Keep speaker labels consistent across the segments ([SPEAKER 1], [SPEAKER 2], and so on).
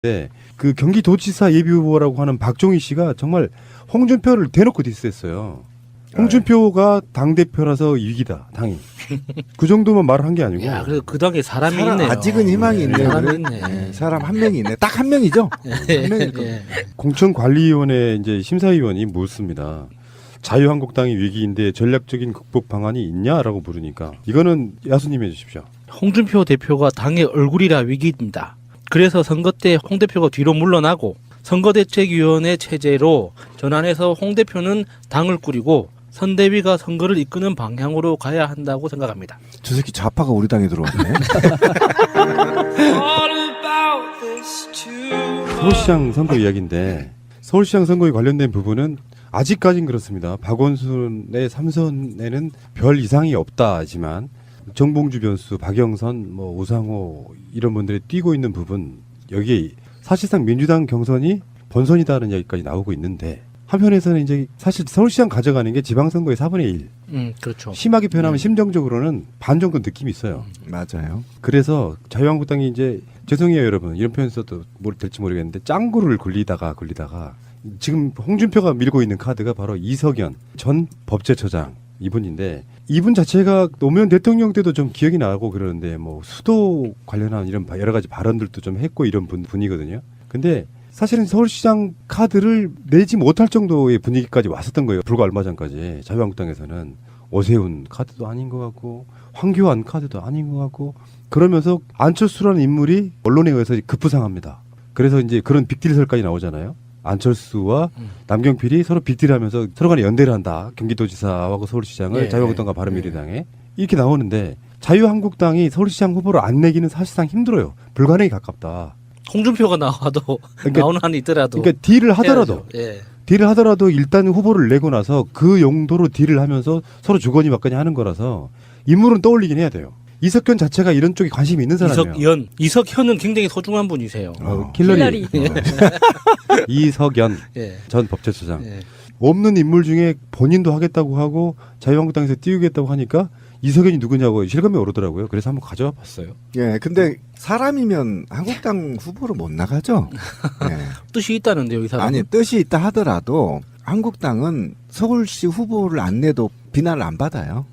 [SPEAKER 1] 네, 그 경기도지사 예비후보라고 하는 박종희 씨가 정말 홍준표를 대놓고 디스했어요. 홍준표가 당대표라서 위기다, 당이. 그 정도만 말을 한 게 아니고.
[SPEAKER 2] 야, 그래도 그 덕에 사람이 있네요.
[SPEAKER 3] 아직은 희망이 있네요.
[SPEAKER 2] 사람이 있네.
[SPEAKER 3] 사람 한 명이 있네. 딱 한 명이죠. 한 명일 겁니다.
[SPEAKER 1] 공천관리위원회 이제 심사위원이 묻습니다. 자유한국당이 위기인데 전략적인 극복 방안이 있냐라고 물으니까 이거는 야수님 해주십시오.
[SPEAKER 2] 홍준표 대표가 당의 얼굴이라 위기입니다. 그래서 선거 때 홍 대표가 뒤로 물러나고 선거대책위원회 체제로 전환해서 홍 대표는 당을 꾸리고 선대위가 선거를 이끄는 방향으로 가야 한다고 생각합니다.
[SPEAKER 3] 저 새끼 좌파가 우리 당에 들어왔네.
[SPEAKER 1] 서울시장 선거 이야기인데 서울시장 선거에 관련된 부분은 아직까진 그렇습니다. 박원순의 3선에는 별 이상이 없다 하지만 정봉주 변수, 박영선, 우상호 이런 분들이 뛰고 있는 부분 여기에 사실상 민주당 경선이 본선이다는 이야기까지 나오고 있는데 한편에서는 이제 사실 서울시장 가져가는 게 지방선거의 4분의 1.
[SPEAKER 2] 그렇죠.
[SPEAKER 1] 심하게 표현하면 심정적으로는 반 정도 느낌이 있어요.
[SPEAKER 3] 맞아요.
[SPEAKER 1] 그래서 자유한국당이 이제 죄송해요 여러분 이런 표현 써도 뭘 될지 모르겠는데 짱구를 굴리다가 지금 홍준표가 밀고 있는 카드가 바로 이석연 전 법제처장 이분인데 이분 자체가 노무현 대통령 때도 좀 기억이 나고 그러는데 수도 관련한 이런 여러 가지 발언들도 좀 했고 이런 분이거든요. 근데 사실은 서울시장 카드를 내지 못할 정도의 분위기까지 왔었던 거예요. 불과 얼마 전까지 자유한국당에서는 오세훈 카드도 아닌 것 같고 황교안 카드도 아닌 것 같고 그러면서 안철수라는 인물이 언론에 의해서 급부상합니다. 그래서 이제 그런 빅딜설까지 나오잖아요. 안철수와 남경필이 서로 빅딜하면서 서로 간에 연대를 한다. 경기도지사하고 서울시장을 자유한국당과 바른미래당에 이렇게 나오는데 자유한국당이 서울시장 후보를 안 내기는 사실상 힘들어요. 불가능에 가깝다.
[SPEAKER 2] 홍준표가 나와도 나오는 한이 있더라도
[SPEAKER 1] 그러니까 딜을 하더라도 일단 후보를 내고 나서 그 용도로 딜을 하면서 서로 주거니 받거니 하는 거라서 인물은 떠올리긴 해야 돼요. 이석현 자체가 이런 쪽에 관심이 있는 사람이에요.
[SPEAKER 2] 이석현은 굉장히 소중한 분이세요.
[SPEAKER 1] 킬러리. 이석연 전 법제처장. 없는 인물 중에 본인도 하겠다고 하고 자유한국당에서 띄우겠다고 하니까 이석연이 누구냐고 실감이 오르더라고요. 그래서 한번 가져와 봤어요.
[SPEAKER 3] 예, 근데 사람이면 한국당 후보로 못 나가죠. 예.
[SPEAKER 2] 뜻이 있다는데요, 이 사람.
[SPEAKER 3] 아니 뜻이 있다 하더라도 한국당은 서울시 후보를 안 내도 비난을 안 받아요.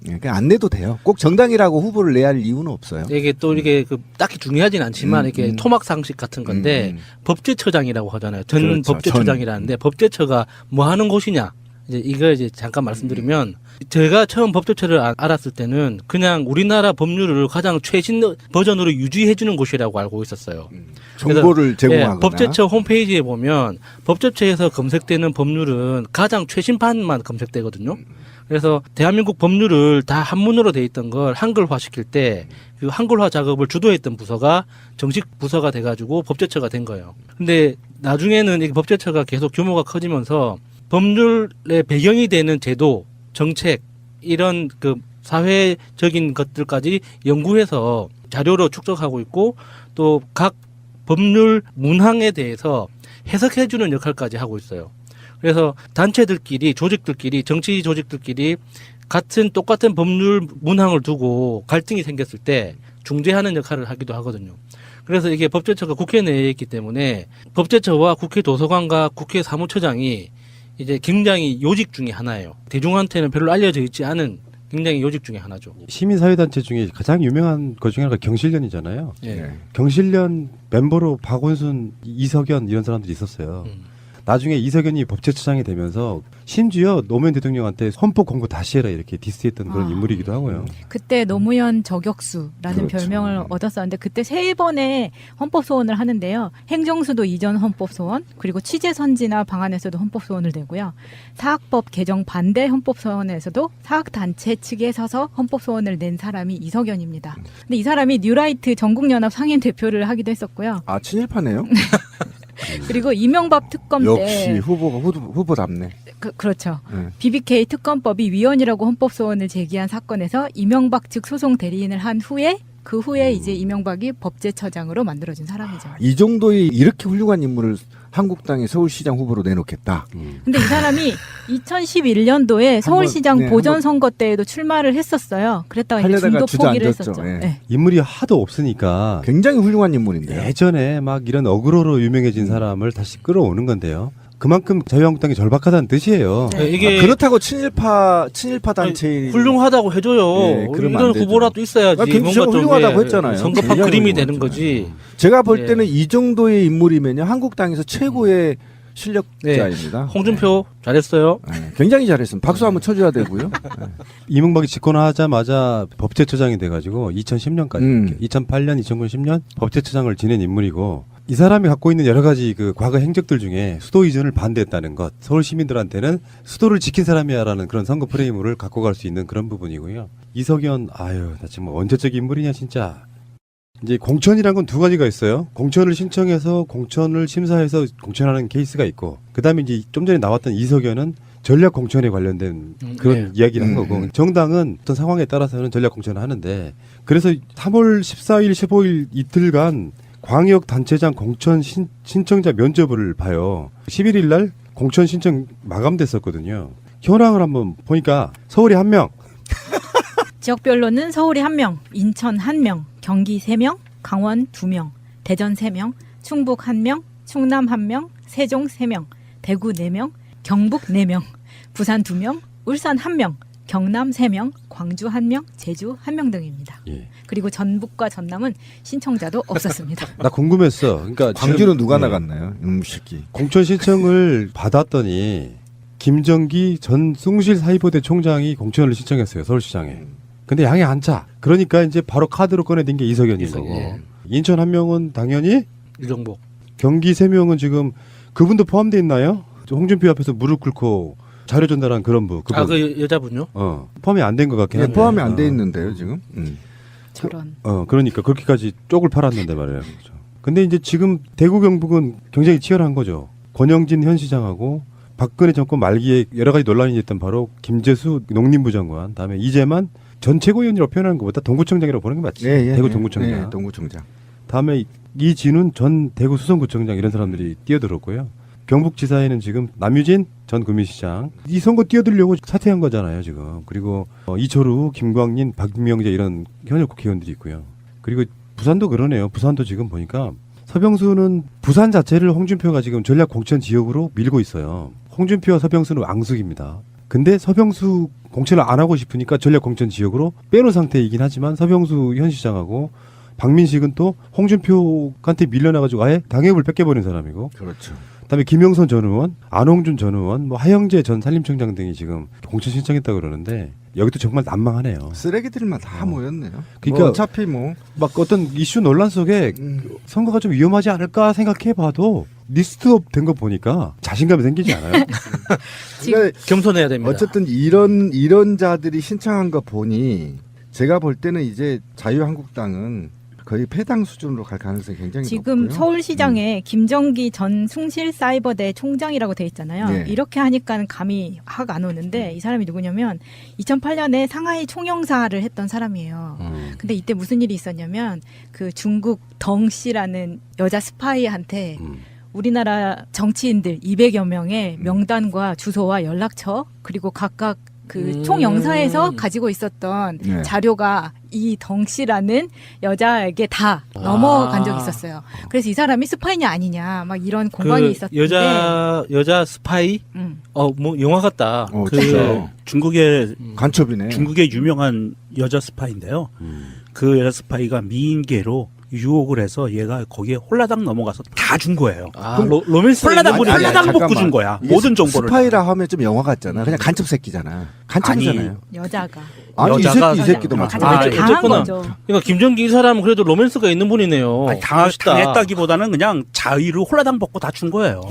[SPEAKER 3] 예, 그냥 안 내도 돼요. 꼭 정당이라고 후보를 내야 할 이유는 없어요.
[SPEAKER 2] 이게 또 이게 딱히 중요하진 않지만 이게 토막 상식 같은 건데 법제처장이라고 하잖아요. 전
[SPEAKER 3] 그렇죠.
[SPEAKER 2] 법제처장이라는데 법제처가 뭐 하는 곳이냐? 이걸 잠깐 말씀드리면 제가 처음 법제처를 알았을 때는 그냥 우리나라 법률을 가장 최신 버전으로 유지해주는 곳이라고 알고 있었어요.
[SPEAKER 3] 정보를 제공하거나.
[SPEAKER 2] 법제처 홈페이지에 보면 법제처에서 검색되는 법률은 가장 최신판만 검색되거든요. 그래서 대한민국 법률을 다 한문으로 돼 있던 걸 한글화 시킬 때 그 한글화 작업을 주도했던 부서가 정식 부서가 돼가지고 법제처가 된 거예요. 근데 나중에는 이 법제처가 계속 규모가 커지면서 법률의 배경이 되는 제도, 정책 이런 그 사회적인 것들까지 연구해서 자료로 축적하고 있고 또 각 법률 문항에 대해서 해석해주는 역할까지 하고 있어요. 그래서 단체들끼리, 조직들끼리, 정치 조직들끼리 똑같은 법률 문항을 두고 갈등이 생겼을 때 중재하는 역할을 하기도 하거든요. 그래서 이게 법제처가 국회 내에 있기 때문에 법제처와 국회 도서관과 국회 사무처장이 이제 굉장히 요직 중에 하나예요. 대중한테는 별로 알려져 있지 않은 굉장히 요직 중에 하나죠.
[SPEAKER 1] 시민사회단체 중에 가장 유명한 것 중에 하나가 경실련이잖아요. 경실련 멤버로 박원순, 이석연 이런 사람들이 있었어요. 나중에 이석연이 법제처장이 되면서 심지어 노무현 대통령한테 헌법 공부 다시 해라 이렇게 디스했던 그런 인물이기도 하고요.
[SPEAKER 4] 그때 노무현 저격수라는 별명을 얻었었는데 그때 3번의 헌법소원을 하는데요. 행정수도 이전 헌법소원 그리고 취재선진화 방안에서도 헌법소원을 내고요. 사학법 개정 반대 헌법소원에서도 사학단체 측에 서서 헌법소원을 낸 사람이 이석연입니다. 근데 이 사람이 뉴라이트 전국연합 상임 대표를 하기도 했었고요.
[SPEAKER 3] 아 친일파네요.
[SPEAKER 4] 그리고 이명박 특검 때
[SPEAKER 3] 역시 후보답네.
[SPEAKER 4] 그렇죠. BBK 특검법이 위헌이라고 헌법소원을 제기한 사건에서 이명박 측 소송 대리인을 한 후에 그 후에 이제 이명박이 법제처장으로 만들어진 사람이죠.
[SPEAKER 3] 이 정도의 이렇게 훌륭한 인물을 한국당이 서울시장 후보로 내놓겠다.
[SPEAKER 4] 근데 이 사람이 2011년도에 서울시장
[SPEAKER 3] 네,
[SPEAKER 4] 보전선거 때에도 출마를 했었어요. 그랬다가 이제
[SPEAKER 3] 하려다가
[SPEAKER 4] 중도 포기를
[SPEAKER 3] 주저앉았죠.
[SPEAKER 4] 했었죠.
[SPEAKER 3] 예.
[SPEAKER 4] 네.
[SPEAKER 1] 인물이 하도 없으니까
[SPEAKER 3] 굉장히 훌륭한 인물인데요.
[SPEAKER 1] 예전에 막 이런 어그로로 유명해진 사람을 다시 끌어오는 건데요. 그만큼 자유한국당이 절박하다는 뜻이에요.
[SPEAKER 4] 네.
[SPEAKER 2] 이게
[SPEAKER 3] 그렇다고 친일파 단체인
[SPEAKER 2] 훌륭하다고 해줘요.
[SPEAKER 3] 예, 그러면
[SPEAKER 2] 이런
[SPEAKER 3] 안 되죠.
[SPEAKER 2] 후보라도 있어야지.
[SPEAKER 3] 김수정
[SPEAKER 2] 뭔가 좀,
[SPEAKER 3] 훌륭하다고
[SPEAKER 2] 예,
[SPEAKER 3] 했잖아요.
[SPEAKER 2] 선거판
[SPEAKER 3] 굉장히
[SPEAKER 2] 그림이 되는
[SPEAKER 3] 훌륭하죠.
[SPEAKER 2] 거지.
[SPEAKER 3] 제가 볼
[SPEAKER 2] 예.
[SPEAKER 3] 때는 이 정도의 인물이면요 한국당에서 최고의 실력자입니다.
[SPEAKER 2] 홍준표 잘했어요.
[SPEAKER 3] 네, 굉장히 잘했습니다. 박수 한번 쳐줘야 되고요. 네.
[SPEAKER 1] 이명박이 집권하자마자 법제처장이 돼가지고 2010년까지,
[SPEAKER 3] 음.
[SPEAKER 1] 2008년, 2009년, 10년 법제처장을 지낸 인물이고 이 사람이 갖고 있는 여러 가지 그 과거 행적들 중에 수도 이전을 반대했다는 것, 서울 시민들한테는 수도를 지킨 사람이야라는 그런 선거 프레임을 갖고 갈 수 있는 그런 부분이고요. 이석연, 아유, 나 지금 언제적 인물이냐 진짜. 이제 공천이란 건 두 가지가 있어요. 공천을 신청해서 공천을 심사해서 공천하는 케이스가 있고, 그 다음에 이제 좀 전에 나왔던 이석연은 전략 공천에 관련된 그런
[SPEAKER 2] 네.
[SPEAKER 1] 이야기를 한 거고, 정당은 어떤 상황에 따라서는 전략 공천을 하는데, 그래서 3월 14일, 15일 이틀간 광역 단체장 공천 신청자 면접을 봐요. 11일 날 공천 신청 마감됐었거든요. 현황을 한번 보니까 서울이 1명,
[SPEAKER 4] 지역별로는 서울이 1명, 인천 1명, 경기 3명, 강원 2명, 대전 3명, 충북 1명, 충남 1명, 세종 3명, 대구 4명, 경북 4명, 부산 2명, 울산 1명, 경남 3명, 광주 1명, 제주 1명 등입니다.
[SPEAKER 1] 예.
[SPEAKER 4] 그리고 전북과 전남은 신청자도 없었습니다.
[SPEAKER 1] 나 궁금했어. 그러니까
[SPEAKER 3] 광주는
[SPEAKER 1] 지금,
[SPEAKER 3] 누가
[SPEAKER 1] 예,
[SPEAKER 3] 나갔나요? 새끼.
[SPEAKER 1] 공천 신청을 받았더니 김정기 전 숭실 사이버대 총장이 공천을 신청했어요. 서울시장에. 근데 양이 안 차. 그러니까 이제 바로 카드로 꺼내든 게 이석연인
[SPEAKER 2] 이석연,
[SPEAKER 1] 거고.
[SPEAKER 2] 예.
[SPEAKER 1] 인천 1명은 당연히,
[SPEAKER 2] 유정복.
[SPEAKER 1] 경기 3명은 지금 그분도 포함돼 있나요? 홍준표 앞에서 무릎 꿇고 자료 전달한 그런 분. 그분.
[SPEAKER 2] 그 여자분요?
[SPEAKER 1] 포함이 안 된 것 같긴
[SPEAKER 3] 네,
[SPEAKER 1] 한데.
[SPEAKER 3] 포함이 안 돼 있는데요 지금.
[SPEAKER 4] 저런.
[SPEAKER 1] 그러니까 그렇게까지 쪽을 팔았는데 말이에요. 그렇죠. 근데 이제 지금 대구 경북은 굉장히 치열한 거죠. 권영진 현 시장하고 박근혜 정권 말기에 여러 가지 논란이 있던 바로 김재수 농림부 장관, 다음에 이재만 전 최고위원이라고 표현하는 것보다 동구청장이라고 보는 게 맞지. 대구 동구청장.
[SPEAKER 3] 예, 동구청장.
[SPEAKER 1] 다음에 이진훈 전 대구 수성구청장 이런 사람들이 뛰어들었고요. 경북지사에는 지금 남유진 전 구미시장 이 선거 뛰어들려고 사퇴한 거잖아요 지금. 그리고 이철우, 김광린, 박명재 이런 현역 국회의원들이 있고요. 그리고 부산도 그러네요. 부산도 지금 보니까 서병수는 부산 자체를 홍준표가 지금 전략 공천 지역으로 밀고 있어요. 홍준표와 서병수는 앙숙입니다. 근데 서병수 공천을 안 하고 싶으니까 전략 공천 지역으로 빼놓은 상태이긴 하지만 서병수 현 시장하고 박민식은 또 홍준표한테 밀려나가지고 아예 당협을 뺏겨버린 사람이고,
[SPEAKER 3] 그렇죠.
[SPEAKER 1] 그다음에 김영선 전 의원, 안홍준 전 의원, 뭐 하영재 전 산림청장 등이 지금 공천 신청했다고 그러는데 여기도 정말 난망하네요.
[SPEAKER 3] 쓰레기들만 다 모였네요.
[SPEAKER 1] 그러니까
[SPEAKER 3] 뭐 어차피 뭐
[SPEAKER 1] 막 어떤 이슈 논란 속에 선거가 좀 위험하지 않을까 생각해봐도 리스트업 된 거 보니까 자신감이 생기지 않아요?
[SPEAKER 3] 그러니까
[SPEAKER 2] 겸손해야 됩니다.
[SPEAKER 3] 어쨌든 이런 자들이 신청한 거 보니 제가 볼 때는 이제 자유한국당은 거의 패당 수준으로 갈 가능성이 굉장히
[SPEAKER 4] 지금
[SPEAKER 3] 높고요.
[SPEAKER 4] 서울시장에 김정기 전 숭실사이버대 총장이라고 돼 있잖아요.
[SPEAKER 3] 네.
[SPEAKER 4] 이렇게 하니까는 감이 확 안 오는데 이 사람이 누구냐면 2008년에 상하이 총영사를 했던 사람이에요. 근데 이때 무슨 일이 있었냐면 그 중국 덩 씨라는 여자 스파이한테 우리나라 정치인들 200여 명의 명단과 주소와 연락처 그리고 각각 그 총영사에서 가지고 있었던
[SPEAKER 3] 네.
[SPEAKER 4] 자료가 이 덩 씨라는 여자에게 다 넘어간 적이 있었어요. 그래서 이 사람이 스파이냐 아니냐 막 이런 공방이 있었는데
[SPEAKER 2] 여자 스파이? 뭐 영화 같다.
[SPEAKER 3] 진짜.
[SPEAKER 5] 중국의
[SPEAKER 3] 간첩이네.
[SPEAKER 5] 중국의 유명한 여자 스파인데요. 그 여자 스파이가 미인계로 유혹을 해서 얘가 거기에 홀라당 넘어가서 다 준 거예요.
[SPEAKER 2] 로맨스
[SPEAKER 5] 홀라당
[SPEAKER 2] 인물이네.
[SPEAKER 5] 홀라당
[SPEAKER 3] 잠깐만.
[SPEAKER 5] 먹고 준 거야.
[SPEAKER 3] 이게
[SPEAKER 5] 모든 정보를.
[SPEAKER 3] 스파이라 하면 좀 영화 같잖아. 그냥 간첩 새끼잖아. 간첩이잖아요.
[SPEAKER 4] 여자가
[SPEAKER 3] 아니
[SPEAKER 5] 여자가
[SPEAKER 3] 이 새끼도
[SPEAKER 5] 그냥
[SPEAKER 3] 마찬가지.
[SPEAKER 4] 당한
[SPEAKER 2] 어쨌거나.
[SPEAKER 4] 거죠.
[SPEAKER 2] 그러니까 김정기 이 사람은 그래도 로맨스가 있는 분이네요.
[SPEAKER 5] 아니,
[SPEAKER 2] 멋있다.
[SPEAKER 5] 당했다기보다는 그냥 자의로 홀라당 먹고 다 준 거예요.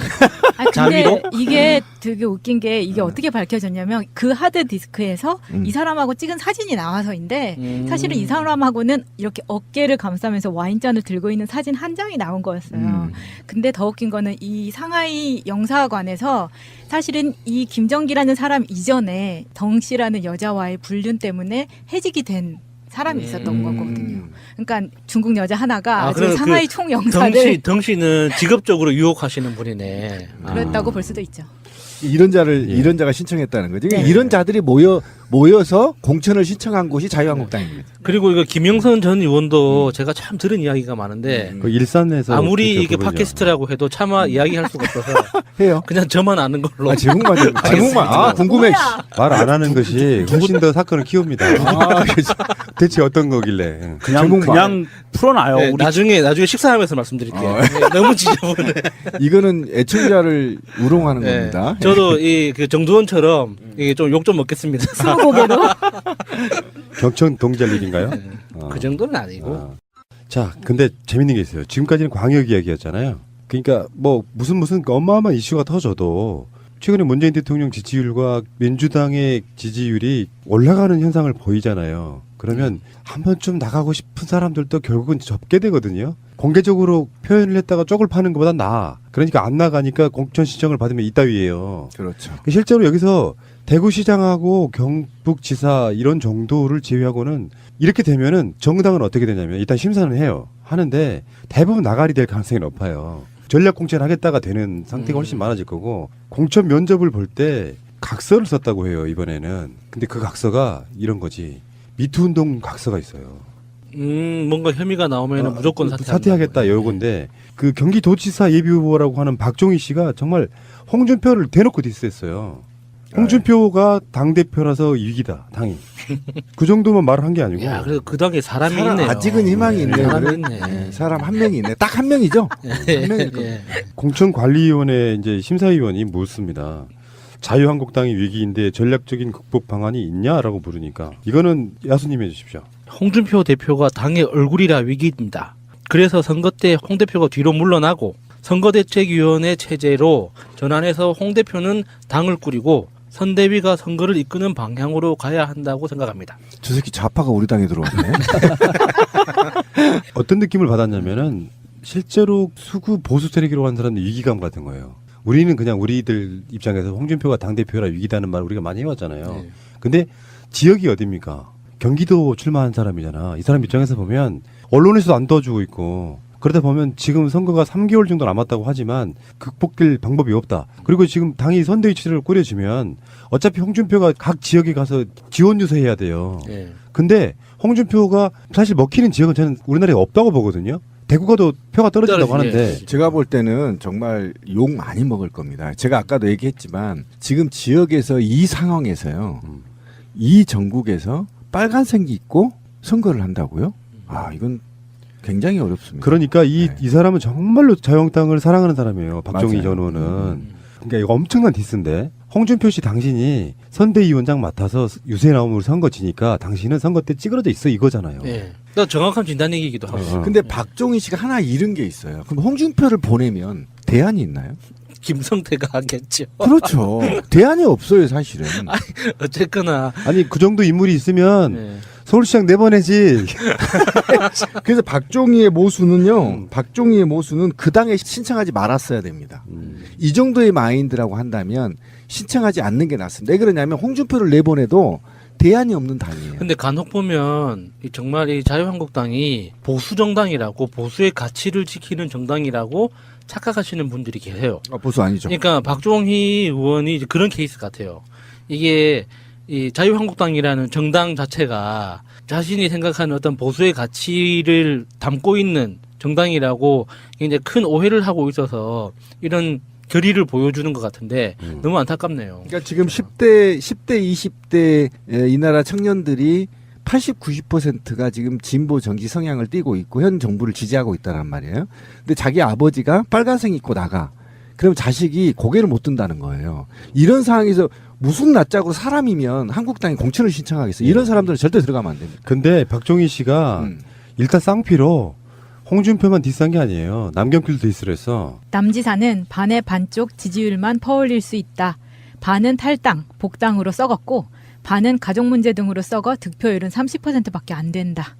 [SPEAKER 4] 아니, 근데
[SPEAKER 2] 자기도?
[SPEAKER 4] 이게 되게 웃긴 게 이게 어떻게 밝혀졌냐면 그 하드 디스크에서 이 사람하고 찍은 사진이 나와서인데 사실은 이 사람하고는 이렇게 어깨를 감싸면서 와인잔을 들고 있는 사진 한 장이 나온 거였어요. 근데 더 웃긴 거는 이 상하이 영사관에서 사실은 이 김정기라는 사람 이전에 덩 씨라는 여자와의 불륜 때문에 해직이 된 사람이 있었던 거거든요. 그러니까 중국 여자 하나가
[SPEAKER 2] 아,
[SPEAKER 4] 아주
[SPEAKER 2] 그럼
[SPEAKER 4] 상하이
[SPEAKER 2] 그
[SPEAKER 4] 총영사를
[SPEAKER 2] 덩씨는 직업적으로 유혹하시는 분이네.
[SPEAKER 4] 그랬다고 볼 수도 있죠.
[SPEAKER 3] 이런 자를
[SPEAKER 1] 예.
[SPEAKER 3] 이런 자가 신청했다는 거죠. 그러니까
[SPEAKER 4] 네.
[SPEAKER 3] 이런 자들이 모여서 공천을 신청한 곳이 자유한국당입니다.
[SPEAKER 2] 그리고 이거 김영선 전 의원도 제가 참 들은 이야기가 많은데
[SPEAKER 1] 그 일산에서
[SPEAKER 2] 아무리
[SPEAKER 1] 그렇게
[SPEAKER 2] 이게
[SPEAKER 1] 부르죠.
[SPEAKER 2] 팟캐스트라고 해도 차마 이야기할 수가 없어서
[SPEAKER 3] 해요.
[SPEAKER 2] 그냥 저만 아는 걸로.
[SPEAKER 3] 아, 제목만 제목만 아 궁금해.
[SPEAKER 1] 말 안 하는 것이 훨씬 더 사건을 키웁니다.
[SPEAKER 3] 아, 그렇죠.
[SPEAKER 1] 대체 어떤 거길래? 예.
[SPEAKER 5] 그냥 풀어놔요.
[SPEAKER 2] 네,
[SPEAKER 5] 우리
[SPEAKER 2] 나중에 식사하면서 말씀드릴게요. 네, 너무 지저분해.
[SPEAKER 3] 이거는 애청자를 우롱하는
[SPEAKER 2] 네.
[SPEAKER 3] 겁니다.
[SPEAKER 2] 저도 그 정두원처럼 이게 좀 욕 좀 먹겠습니다.
[SPEAKER 4] 스무고개로
[SPEAKER 1] 경청 동절 일인가요?
[SPEAKER 2] 그 정도는 아니고.
[SPEAKER 1] 아. 자, 근데 재밌는 게 있어요. 지금까지는 광역 이야기였잖아요. 그러니까 뭐 무슨 어마어마한 이슈가 터져도 최근에 문재인 대통령 지지율과 민주당의 지지율이 올라가는 현상을 보이잖아요. 그러면 한 번쯤 나가고 싶은 사람들도 결국은 접게 되거든요. 공개적으로 표현을 했다가 쪽을 파는 것보다 나아. 그러니까 안 나가니까 공천 신청을 받으면 이따위예요.
[SPEAKER 3] 그렇죠.
[SPEAKER 1] 실제로 여기서 대구시장하고 경북지사 이런 정도를 제외하고는 이렇게 되면은 정당은 어떻게 되냐면 일단 심사는 해요. 하는데 대부분 나가리 될 가능성이 높아요. 전략 공천을 하겠다가 되는 상태가 훨씬 많아질 거고 공천 면접을 볼 때 각서를 썼다고 해요. 이번에는. 근데 그 각서가 이런 거지. 미투 운동 각서가 있어요.
[SPEAKER 2] 뭔가 혐의가 나오면 무조건
[SPEAKER 1] 사퇴하겠다 요건데 그 경기도지사 예비후보라고 하는 박종희 씨가 정말 홍준표를 대놓고 디스했어요. 홍준표가 당대표라서 위기다, 당이. 그 정도만 말을 한 게 아니고.
[SPEAKER 2] 야, 그래도 그 당에 사람이 있네요.
[SPEAKER 3] 아직은 희망이 있네요.
[SPEAKER 2] 사람이
[SPEAKER 3] 그래.
[SPEAKER 2] 있네.
[SPEAKER 3] 사람 한 명이 있네. 딱 한 명이죠. 한 명일 겁니다.
[SPEAKER 2] 예.
[SPEAKER 1] 공천관리위원회 이제 심사위원이 묻습니다. 자유한국당이 위기인데 전략적인 극복 방안이 있냐라고 물으니까 이거는 야수님 해주십시오.
[SPEAKER 2] 홍준표 대표가 당의 얼굴이라 위기입니다. 그래서 선거 때 홍 대표가 뒤로 물러나고 선거대책위원회 체제로 전환해서 홍 대표는 당을 꾸리고 선대위가 선거를 이끄는 방향으로 가야 한다고 생각합니다.
[SPEAKER 3] 저 새끼 좌파가 우리 당에 들어왔네.
[SPEAKER 1] 어떤 느낌을 받았냐면은 실제로 수구 보수 세력이라고 하는 사람들 위기감 같은 거예요. 우리는 그냥 우리들 입장에서 홍준표가 당대표라 위기다는 말을 우리가 많이 해왔잖아요.
[SPEAKER 2] 네.
[SPEAKER 1] 근데 지역이 어딥니까? 경기도 출마한 사람이잖아. 이 사람 입장에서 보면 언론에서도 안 도와주고 있고 그러다 보면 지금 선거가 3개월 정도 남았다고 하지만 극복될 방법이 없다. 그리고 지금 당이 선대위 체제를 꾸려지면 어차피 홍준표가 각 지역에 가서 지원 유세해야 돼요.
[SPEAKER 2] 예.
[SPEAKER 1] 근데 홍준표가 사실 먹히는 지역은 저는 우리나라에 없다고 보거든요. 대구가 더 표가 떨어진다고 하는데
[SPEAKER 3] 제가 볼 때는 정말 욕 많이 먹을 겁니다. 제가 아까도 얘기했지만 지금 지역에서 이 상황에서요. 이 전국에서 빨간색이 있고 선거를 한다고요? 아 이건 굉장히 어렵습니다.
[SPEAKER 1] 그러니까 이 사람은 정말로 자유한국당을 사랑하는 사람이에요. 박종희
[SPEAKER 3] 맞아요.
[SPEAKER 1] 전 의원은. 그러니까 이거 엄청난 디스인데 홍준표 씨 당신이 선대위원장 맡아서 유세 나오면 선거 지니까 당신은 선거 때 찌그러져 있어 이거잖아요.
[SPEAKER 2] 예. 또 정확한 진단 얘기이기도 하고.
[SPEAKER 3] 근데 박종희 씨가 하나 잃은 게 있어요. 그럼 홍준표를 보내면 대안이 있나요?
[SPEAKER 2] 김성태가 하겠죠.
[SPEAKER 3] 그렇죠. 대안이 없어요, 사실은.
[SPEAKER 2] 어쨌거나.
[SPEAKER 1] 아니 그 정도 인물이 있으면
[SPEAKER 2] 예.
[SPEAKER 1] 서울시장 내보내지.
[SPEAKER 3] 그래서 박종희의 모수는요. 박종희의 모수는 그 당에 신청하지 말았어야 됩니다. 이 정도의 마인드라고 한다면 신청하지 않는 게 낫습니다. 왜 그러냐면 홍준표를 내보내도 대안이 없는 당이에요.
[SPEAKER 2] 근데 간혹 보면 정말 이 자유한국당이 보수 정당이라고 보수의 가치를 지키는 정당이라고 착각하시는 분들이 계세요.
[SPEAKER 3] 보수 아니죠.
[SPEAKER 2] 그러니까 박종희 의원이 이제 그런 케이스 같아요. 이게 이 자유한국당이라는 정당 자체가 자신이 생각하는 어떤 보수의 가치를 담고 있는 정당이라고 굉장히 큰 오해를 하고 있어서 이런 결의를 보여주는 것 같은데 너무 안타깝네요.
[SPEAKER 3] 그러니까 지금 10대, 20대 이 나라 청년들이 80, 90%가 지금 진보 정치 성향을 띠고 있고 현 정부를 지지하고 있다는 말이에요. 근데 자기 아버지가 빨간색 입고 나가. 그럼 자식이 고개를 못 든다는 거예요. 이런 상황에서 무슨 낯짝으로 사람이면 한국당이 공천을 신청하겠어요. 이런 사람들은 절대 들어가면 안 됩니다.
[SPEAKER 1] 근데 박종희 씨가 일단 쌍피로 홍준표만 디스한 게 아니에요. 남경필도 디스를 했어.
[SPEAKER 4] 남지사는 반의 반쪽 지지율만 퍼올릴 수 있다. 반은 탈당, 복당으로 썩었고 반은 가족 문제 등으로 썩어 득표율은 30%밖에 안 된다.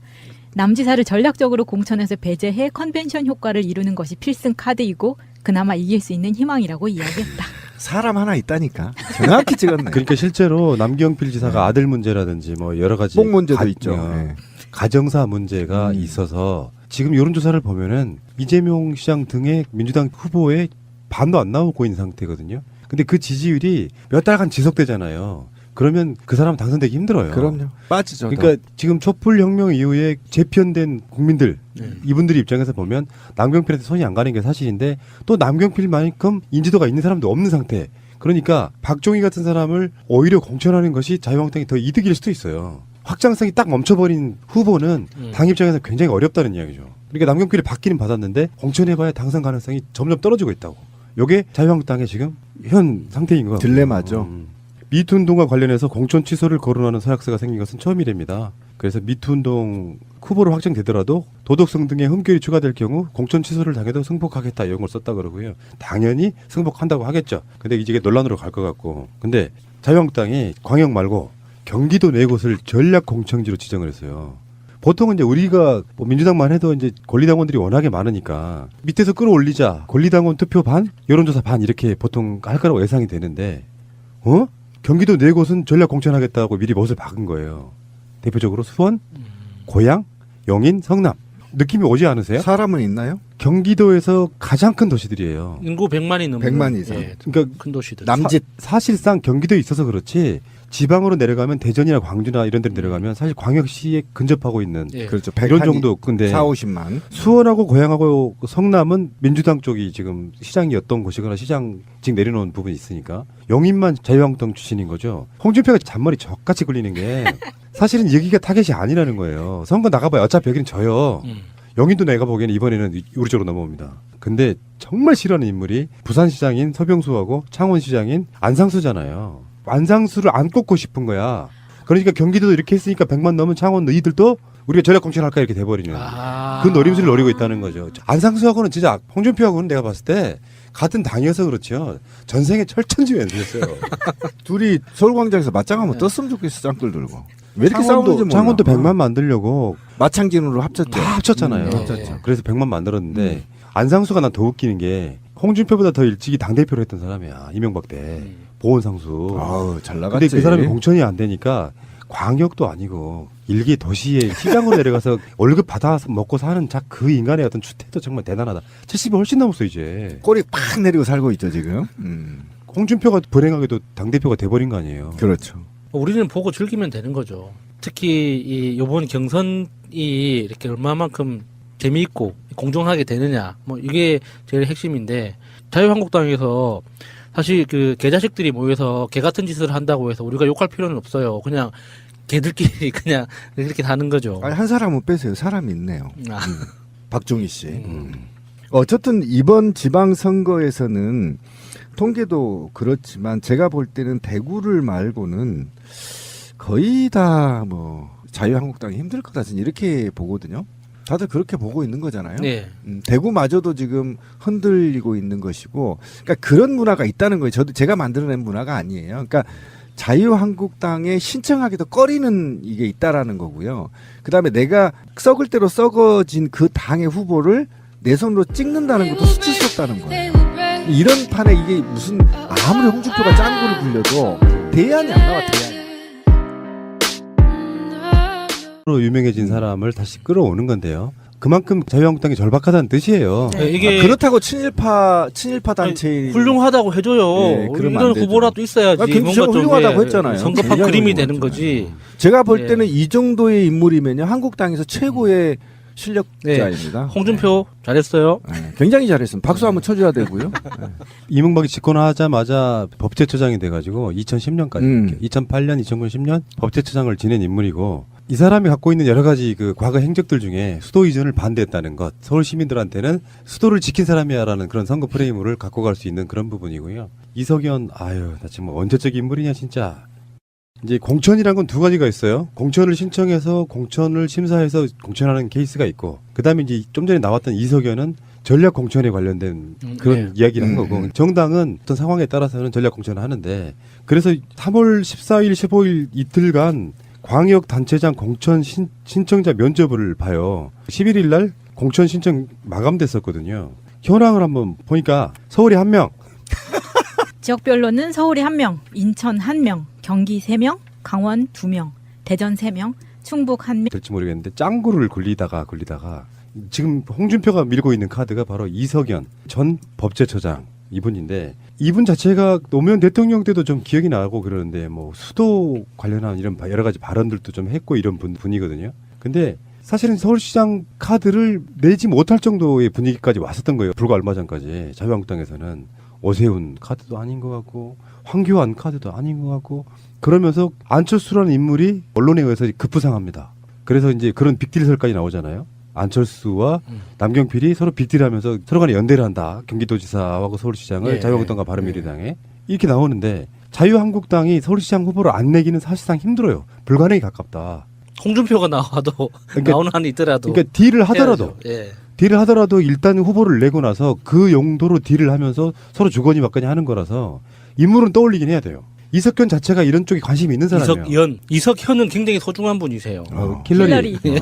[SPEAKER 4] 남지사를 전략적으로 공천해서 배제해 컨벤션 효과를 이루는 것이 필승 카드이고 그나마 이길 수 있는 희망이라고 이야기했다.
[SPEAKER 3] 사람 하나 있다니까. 정확히 찍었네.
[SPEAKER 1] 그러니까 실제로 남경필 지사가 아들 문제라든지 뭐 여러 가지
[SPEAKER 3] 목 문제도 있죠. 네.
[SPEAKER 1] 가정사 문제가 있어서 지금 여론조사를 보면은 이재명 시장 등의 민주당 후보의 반도 안 나오고 있는 상태거든요. 근데 그 지지율이 몇 달간 지속되잖아요. 그러면 그 사람 당선되기 힘들어요.
[SPEAKER 3] 그럼요. 빠지죠.
[SPEAKER 1] 그러니까 지금 촛불혁명 이후에 재편된 국민들 이분들 입장에서 보면 남경필한테 손이 안 가는 게 사실인데 또 남경필만큼 인지도가 있는 사람도 없는 상태. 그러니까 박종희 같은 사람을 오히려 공천하는 것이 자유한국당이 더 이득일 수도 있어요. 확장성이 딱 멈춰버린 후보는 당 입장에서 굉장히 어렵다는 이야기죠. 그러니까 남경필이 받기는 받았는데 공천해봐야 당선 가능성이 점점 떨어지고 있다고. 이게 자유한국당의 지금 현 상태인 것 같아요.
[SPEAKER 3] 딜레마죠.
[SPEAKER 1] 미투 운동과 관련해서 공천 취소를 거론하는 서약서가 생긴 것은 처음이랍니다. 그래서 미투 운동 후보로 확정되더라도 도덕성 등의 흠결이 추가될 경우 공천 취소를 당해도 승복하겠다 이런 걸 썼다 그러고요. 당연히 승복한다고 하겠죠. 근데 이게 논란으로 갈 것 같고. 근데 자유한국당이 광역 말고 경기도 네 곳을 전략 공천지로 지정을 했어요. 보통은 이제 우리가 뭐 민주당만 해도 이제 권리당원들이 워낙에 많으니까 밑에서 끌어올리자 권리당원 투표 반, 여론조사 반 이렇게 보통 할 거라고 예상이 되는데, 경기도 네 곳은 전략 공천하겠다고 미리 못을 박은 거예요. 대표적으로 수원, 고양, 영인, 성남. 느낌이 오지 않으세요?
[SPEAKER 3] 사람은 있나요?
[SPEAKER 1] 경기도에서 가장 큰 도시들이에요.
[SPEAKER 2] 인구 100만이 넘는
[SPEAKER 3] 100만 이상.
[SPEAKER 2] 예,
[SPEAKER 1] 그러니까
[SPEAKER 2] 큰 도시들.
[SPEAKER 3] 남짓.
[SPEAKER 1] 사실상 경기도에 있어서 그렇지 지방으로 내려가면 대전이나 광주나 이런 데로 내려가면 사실 광역시에 근접하고 있는
[SPEAKER 2] 예.
[SPEAKER 3] 그렇죠.
[SPEAKER 1] 이런
[SPEAKER 3] 100한
[SPEAKER 1] 정도. 근데
[SPEAKER 3] 4, 50만.
[SPEAKER 1] 수원하고 고양하고 성남은 민주당 쪽이 지금 시장이었던 곳이거나 시장직 내려놓은 부분이 있으니까 영인만 자유한국당 출신인 거죠. 홍준표가 잔머리 젖같이 굴리는 게 사실은 여기가 타겟이 아니라는 거예요. 선거 나가봐야 어차피 여기는 져요. 영인도 내가 보기에는 이번에는 우리 쪽으로 넘어옵니다. 근데 정말 싫어하는 인물이 부산시장인 서병수하고 창원시장인 안상수잖아요. 안상수를 안 꼽고 싶은 거야. 그러니까 경기도도 이렇게 했으니까 100만 넘은 창원 너희들도 우리가 전략 공천할까 이렇게 돼버리는 그 노림수를 노리고 있다는 거죠. 안상수하고는 진짜 홍준표하고는 내가 봤을 때 같은 당이어서 그렇죠. 전생에 철천지연이었어요.
[SPEAKER 3] 둘이 서울광장에서 맞짱하면 떴으면 좋겠어. 짱돌 들고. 왜 이렇게 싸우는지 몰라.
[SPEAKER 1] 창원도 100만 만들려고
[SPEAKER 3] 마창진으로 합쳤죠.
[SPEAKER 1] 다 합쳤잖아요.
[SPEAKER 3] 합쳤죠.
[SPEAKER 1] 그래서 100만 만들었는데 안상수가 난 더 웃기는 게 홍준표보다 더 일찍이 당대표로 했던 사람이야. 이명박 때. 보훈상수.
[SPEAKER 3] 아우, 잘
[SPEAKER 1] 근데
[SPEAKER 3] 나갔지.
[SPEAKER 1] 그 사람이 공천이 안 되니까 광역도 아니고 일개 도시에 시장으로 내려가서 월급 받아서 먹고 사는 그 인간의 어떤 추태도 정말 대단하다. 70이 훨씬 넘었어 이제.
[SPEAKER 3] 꼬리 팍 내리고 살고 있죠 지금.
[SPEAKER 1] 홍준표가 불행하게도 당대표가 돼버린 거 아니에요.
[SPEAKER 3] 그렇죠.
[SPEAKER 2] 우리는 보고 즐기면 되는 거죠. 특히 이 이번 경선이 이렇게 얼마만큼 재미있고 공정하게 되느냐, 뭐 이게 제일 핵심인데 자유한국당에서 사실 그 개자식들이 모여서 개 같은 짓을 한다고 해서 우리가 욕할 필요는 없어요. 그냥 개들끼리 그냥 이렇게 다는 거죠.
[SPEAKER 3] 아니, 한 사람은 빼세요. 사람이 있네요.
[SPEAKER 2] 아.
[SPEAKER 3] 박종희 씨. 어쨌든 이번 지방선거에서는 통계도 그렇지만 제가 볼 때는 대구를 말고는 거의 다 뭐 자유한국당이 힘들 것 같은 이렇게 보거든요. 다들 그렇게 보고 있는 거잖아요.
[SPEAKER 2] 네.
[SPEAKER 3] 대구마저도 지금 흔들리고 있는 것이고, 그러니까 그런 문화가 있다는 거예요. 제가 만들어낸 문화가 아니에요. 그러니까 자유한국당에 신청하기도 꺼리는 이게 있다라는 거고요. 그다음에 내가 썩을 대로 썩어진 그 당의 후보를 내 손으로 찍는다는 것도 수치스럽다는 거예요. 이런 판에 이게 무슨 아무리 홍준표가 짱구를 굴려도 대안이 안 나와. 대안.
[SPEAKER 1] 로 유명해진 사람을 다시 끌어오는 건데요. 그만큼 자유한국당이 절박하다는 뜻이에요.
[SPEAKER 2] 네, 이게
[SPEAKER 3] 그렇다고 친일파 단체
[SPEAKER 2] 훌륭하다고 해줘요.
[SPEAKER 3] 예, 그러면
[SPEAKER 2] 이런
[SPEAKER 3] 안 되죠.
[SPEAKER 2] 후보라도 있어야지.
[SPEAKER 3] 굉장히
[SPEAKER 2] 뭔가 좀
[SPEAKER 3] 훌륭하다고
[SPEAKER 2] 예,
[SPEAKER 3] 했잖아요.
[SPEAKER 2] 성급한
[SPEAKER 3] 굉장히
[SPEAKER 2] 그림이
[SPEAKER 3] 훌륭하잖아요.
[SPEAKER 2] 되는 거지.
[SPEAKER 3] 제가 볼
[SPEAKER 2] 예.
[SPEAKER 3] 때는 이 정도의 인물이면요 한국당에서 최고의 실력자입니다.
[SPEAKER 2] 홍준표 잘했어요.
[SPEAKER 3] 네, 굉장히 잘했습니다. 박수 한번 쳐줘야 되고요. 네.
[SPEAKER 1] 이명박이 집권하자마자 법제처장이 돼가지고 2010년까지 2008년, 2009년, 10년 법제처장을 지낸 인물이고 이 사람이 갖고 있는 여러 가지 그 과거 행적들 중에 수도 이전을 반대했다는 것, 서울 시민들한테는 수도를 지킨 사람이야라는 그런 선거 프레임을 갖고 갈 수 있는 그런 부분이고요. 이석연, 아유, 나 지금 언제적 인물이냐 진짜. 이제 공천이란 건 두 가지가 있어요. 공천을 신청해서 공천을 심사해서 공천하는 케이스가 있고, 그 다음에 이제 좀 전에 나왔던 이석연은 전략 공천에 관련된 그런 이야기를 한 거고, 정당은 어떤 상황에 따라서는 전략 공천을 하는데, 그래서 3월 14일, 15일 이틀간 광역 단체장 공천 신청자 면접을 봐요. 11일 날 공천 신청 마감됐었거든요. 현황을 한번 보니까 서울이 1명,
[SPEAKER 4] 지역별로는 서울이 1명, 인천 1명, 경기 3명, 강원 2명, 대전 3명, 충북 한미
[SPEAKER 1] 될지 모르겠는데 짱구를 굴리다가 지금 홍준표가 밀고 있는 카드가 바로 이석연 전 법제처장 이분인데 이분 자체가 노무현 대통령 때도 좀 기억이 나고 그러는데 뭐 수도 관련한 이런 여러 가지 발언들도 좀 했고 이런 분이거든요. 근데 사실은 서울시장 카드를 내지 못할 정도의 분위기까지 왔었던 거예요. 불과 얼마 전까지 자유한국당에서는 오세훈 카드도 아닌 것 같고 황교안 카드도 아닌 것 같고 그러면서 안철수라는 인물이 언론에 의해서 급부상합니다. 그래서 이제 그런 빅딜설까지 나오잖아요. 안철수와 남경필이 서로 빅딜하면서 서로 간에 연대를 한다. 경기도지사하고 서울시장을
[SPEAKER 5] 네.
[SPEAKER 1] 자유한국당과 바른미래당에 이렇게 나오는데 자유한국당이 서울시장 후보를 안 내기는 사실상 힘들어요. 불가능에 가깝다.
[SPEAKER 2] 홍준표가 나와도
[SPEAKER 1] 그러니까-
[SPEAKER 2] 나오는 한이 있더라도
[SPEAKER 1] 그러니까 딜을 하더라도
[SPEAKER 2] 해야죠. 예.
[SPEAKER 1] 딜을 하더라도 일단 후보를 내고 나서 그 용도로 딜을 하면서 서로 주거니 받거니 하는 거라서 인물은 떠올리긴 해야 돼요. 이석현 자체가 이런 쪽에 관심이 있는 사람이에요.
[SPEAKER 2] 이석현은 굉장히 소중한 분이세요.
[SPEAKER 1] 킬러리.
[SPEAKER 4] 힐러리.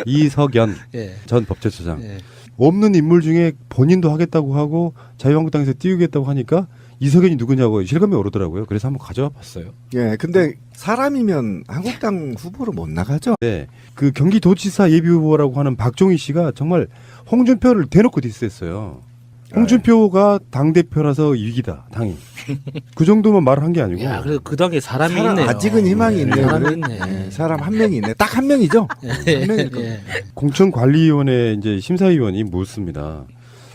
[SPEAKER 1] 이석연
[SPEAKER 2] 예.
[SPEAKER 1] 전 법제처장.
[SPEAKER 2] 예.
[SPEAKER 1] 없는 인물 중에 본인도 하겠다고 하고 자유한국당에서 띄우겠다고 하니까 이석연이 누구냐고 실감이 오르더라고요. 그래서 한번 가져와 봤어요.
[SPEAKER 3] 예, 근데 사람이면 한국당 후보로 못 나가죠.
[SPEAKER 1] 네, 그 경기도지사 예비후보라고 하는 박종희 씨가 정말 홍준표를 대놓고 디스했어요. 홍준표가 당대표라서 위기다, 당이. 그 정도만 말을 한 게 아니고.
[SPEAKER 2] 야, 그래도 그 당에 사람이 있네요.
[SPEAKER 3] 아직은 희망이 있네요.
[SPEAKER 2] 사람이 있네.
[SPEAKER 3] 예, 사람 한 명이 있네. 딱 한 명이죠. 한 명일 겁니다.
[SPEAKER 2] 예.
[SPEAKER 1] 공천관리위원회 이제 심사위원이 묻습니다.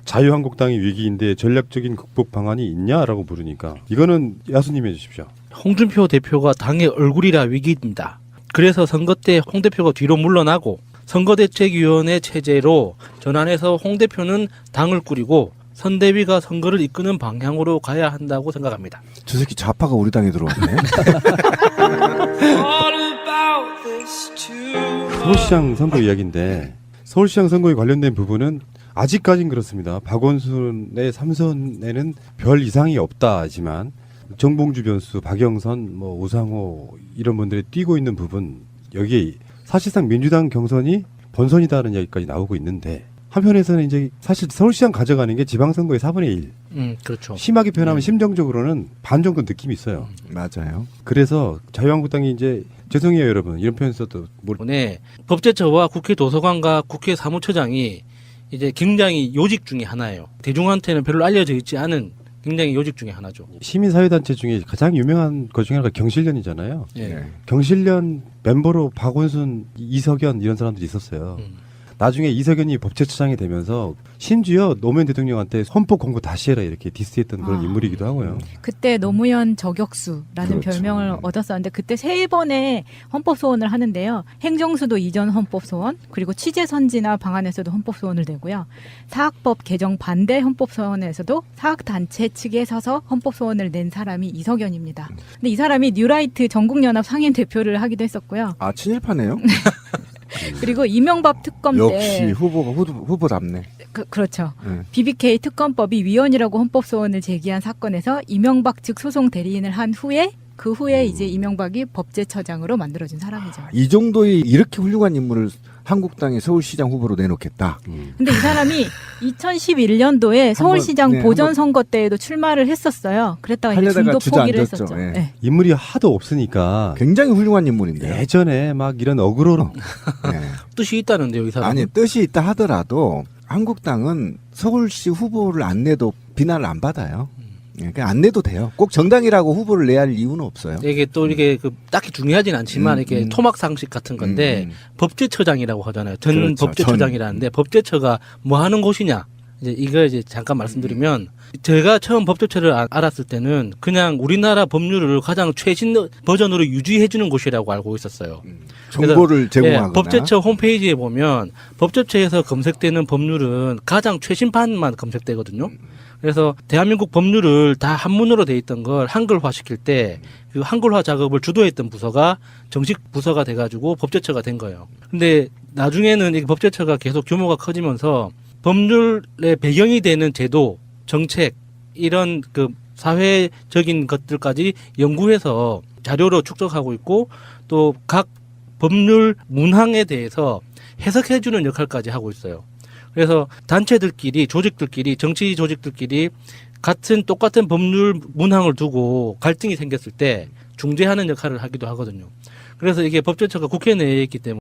[SPEAKER 1] 자유한국당이 위기인데 전략적인 극복 방안이 있냐라고 물으니까 이거는 야수님 해주십시오.
[SPEAKER 2] 홍준표 대표가 당의 얼굴이라 위기입니다. 그래서 선거 때 홍 대표가 뒤로 물러나고 선거대책위원회 체제로 전환해서 홍 대표는 당을 꾸리고 선대위가 선거를 이끄는 방향으로 가야 한다고 생각합니다.
[SPEAKER 3] 저 새끼 좌파가 우리 당에 들어왔네.
[SPEAKER 1] 서울시장 선거 이야기인데 서울시장 선거에 관련된 부분은 아직까진 그렇습니다. 박원순의 3선에는 별 이상이 없다지만 정봉주 변수, 박영선, 뭐 우상호 이런 분들이 뛰고 있는 부분 여기에 사실상 민주당 경선이 본선이다는 얘기까지 나오고 있는데 한편에서는 이제 사실 서울시장 가져가는 게 지방선거의 4분의 1.
[SPEAKER 2] 그렇죠.
[SPEAKER 1] 심하게 표현하면 심정적으로는 반 정도 느낌이 있어요.
[SPEAKER 3] 맞아요.
[SPEAKER 1] 그래서 자유한국당이 이제 죄송해요 여러분 이런 표현 써도
[SPEAKER 2] 네, 법제처와 국회 도서관과 국회 사무처장이 이제 굉장히 요직 중에 하나예요. 대중한테는 별로 알려져 있지 않은 굉장히 요직 중에 하나죠.
[SPEAKER 1] 시민사회단체 중에 가장 유명한 것 중에 하나가 경실련이잖아요.
[SPEAKER 2] 예.
[SPEAKER 3] 예.
[SPEAKER 1] 경실련 멤버로 박원순, 이석연 이런 사람들이 있었어요. 나중에 이석연이 법제처장이 되면서 심지어 노무현 대통령한테 헌법 공부 다시 해라 이렇게 디스했던 그런
[SPEAKER 4] 아.
[SPEAKER 1] 인물이기도 하고요.
[SPEAKER 4] 그때 노무현 저격수라는
[SPEAKER 3] 그렇죠.
[SPEAKER 4] 별명을 얻었었는데 그때 세 번의 헌법 소원을 하는데요. 행정수도 이전 헌법 소원, 그리고 취재 선진화 방안에서도 헌법 소원을 내고요. 사학법 개정 반대 헌법 소원에서도 사학 단체 측에 서서 헌법 소원을 낸 사람이 이석연입니다. 근데 이 사람이 뉴라이트 전국연합 상임 대표를 하기도 했었고요.
[SPEAKER 3] 아, 친일파네요.
[SPEAKER 4] 그리고 이명박 특검
[SPEAKER 3] 역시
[SPEAKER 4] 때
[SPEAKER 3] 후보답네.
[SPEAKER 4] 그렇죠.
[SPEAKER 3] 네.
[SPEAKER 4] BBK 특검법이 위헌이라고 헌법 소원을 제기한 사건에서 이명박 측 소송 대리인을 한 후에 그 후에 이제 이명박이 법제처장으로 만들어진 사람이죠.
[SPEAKER 3] 이 정도의 이렇게 훌륭한 인물을 한국당의 서울시장 후보로 내놓겠다.
[SPEAKER 4] 근데 이 사람이 2011년도에 서울시장
[SPEAKER 3] 네,
[SPEAKER 4] 보전선거 때에도 출마를 했었어요. 그랬다가 이제
[SPEAKER 3] 하려다가
[SPEAKER 4] 중도 포기를
[SPEAKER 3] 주저앉았죠.
[SPEAKER 4] 했었죠.
[SPEAKER 3] 예.
[SPEAKER 4] 네.
[SPEAKER 1] 인물이 하도 없으니까
[SPEAKER 3] 굉장히 훌륭한 인물인데요.
[SPEAKER 1] 예전에 막 이런 어그로
[SPEAKER 3] 네.
[SPEAKER 2] 뜻이 있다는데요, 이 사람.
[SPEAKER 3] 아니 뜻이 있다 하더라도 한국당은 서울시 후보를 안 내도 비난을 안 받아요. 예, 그냥 안 내도 돼요. 꼭 정당이라고 후보를 내야 할 이유는 없어요.
[SPEAKER 2] 이게 또 이게 그 딱히 중요하진 않지만 이게
[SPEAKER 3] 음.
[SPEAKER 2] 토막 상식 같은 건데 법제처장이라고 하잖아요. 전
[SPEAKER 3] 그렇죠.
[SPEAKER 2] 법제처장이라는데 법제처가 뭐 하는 곳이냐? 이제 이걸 이제 잠깐 말씀드리면 제가 처음 법제처를 알았을 때는 그냥 우리나라 법률을 가장 최신 버전으로 유지해 주는 곳이라고 알고 있었어요.
[SPEAKER 3] 정보를 제공하거나.
[SPEAKER 2] 예, 법제처 홈페이지에 보면 법제처에서 검색되는 법률은 가장 최신판만 검색되거든요. 그래서 대한민국 법률을 다 한문으로 돼 있던 걸 한글화 시킬 때 그 한글화 작업을 주도했던 부서가 정식 부서가 돼가지고 법제처가 된 거예요. 근데 나중에는 이 법제처가 계속 규모가 커지면서 법률의 배경이 되는 제도, 정책 이런 그 사회적인 것들까지 연구해서 자료로 축적하고 있고 또 각 법률 문항에 대해서 해석해주는 역할까지 하고 있어요. 그래서 단체들끼리, 조직들끼리, 정치 조직들끼리 똑같은 법률 문항을 두고 갈등이 생겼을 때 중재하는 역할을 하기도 하거든요. 그래서 이게 법제처가 국회 내에 있기 때문에